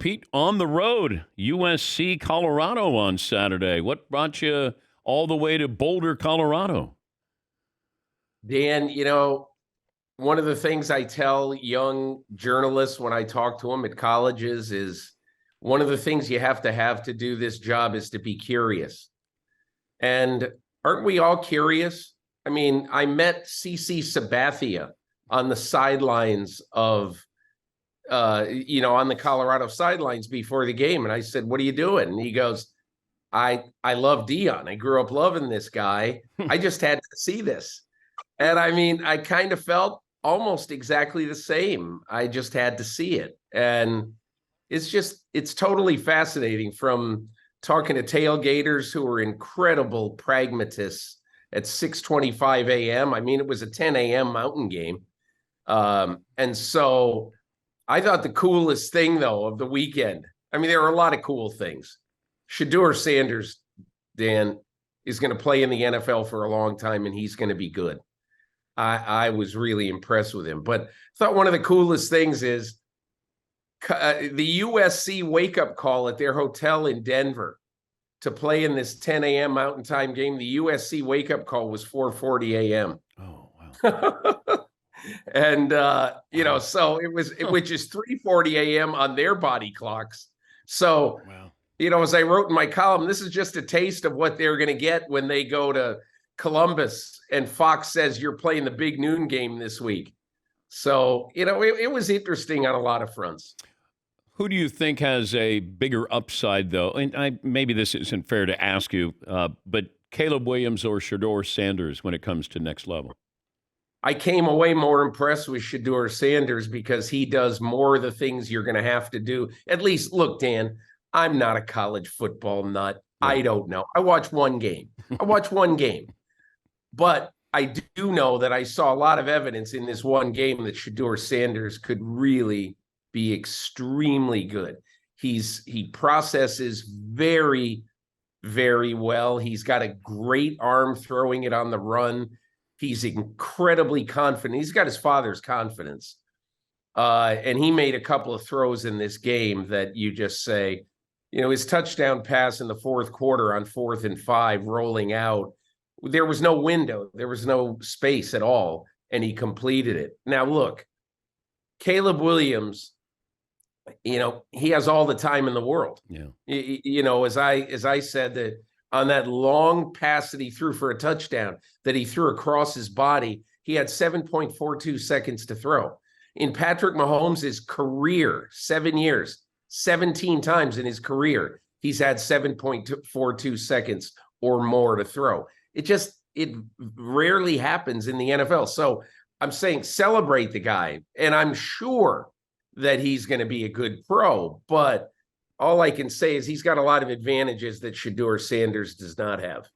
Pete, on the road, USC-Colorado on Saturday. What brought you all the way to Boulder, Colorado? Dan, one of the things I tell young journalists when I talk to them at colleges is one of the things you have to do this job is to be curious. And aren't we all curious? I mean, I met CC Sabathia on the sidelines of, on the Colorado sidelines before the game. And I said, "What are you doing?" And he goes, I love Dion. I grew up loving this guy. I just had to see this. And I mean, I kind of felt almost exactly the same. I just had to see it. And it's totally fascinating, from talking to tailgaters who are incredible pragmatists at 6:25 a.m. I mean, it was a 10 a.m. mountain game. And so I thought the coolest thing, though, of the weekend, I mean, there are a lot of cool things. Shedeur Sanders, Dan, is going to play in the NFL for a long time, and he's going to be good. I was really impressed with him. But I thought one of the coolest things is the USC wake-up call at their hotel in Denver to play in this 10 a.m. Mountain Time game. The USC wake-up call was 4:40 a.m. Oh, wow. And, so it was, which is 3:40 a.m. on their body clocks. So, wow. As I wrote in my column, this is just a taste of what they're going to get when they go to Columbus and Fox says you're playing the big noon game this week. So, it was interesting on a lot of fronts. Who do you think has a bigger upside, though? And maybe this isn't fair to ask you, but Caleb Williams or Shedeur Sanders when it comes to next level? I came away more impressed with Shedeur Sanders because he does more of the things you're going to have to do. At least, look, Dan, I'm not a college football nut. Yeah. I don't know. I watch one game. But I do know that I saw a lot of evidence in this one game that Shedeur Sanders could really be extremely good. He processes very, very well. He's got a great arm throwing it on the run. He's incredibly confident. He's got his father's confidence. And he made a couple of throws in this game that you just say, his touchdown pass in the fourth quarter on 4th and 5 rolling out, there was no window. There was no space at all. And he completed it. Now, look, Caleb Williams, he has all the time in the world. Yeah. As I said, that on that long pass that he threw for a touchdown that he threw across his body, he had 7.42 seconds to throw. In Patrick Mahomes' career, 7 years, 17 times in his career, he's had 7.42 seconds or more to throw. It rarely happens in the NFL. So I'm saying celebrate the guy, and I'm sure that he's going to be a good pro, but all I can say is he's got a lot of advantages that Shedeur Sanders does not have.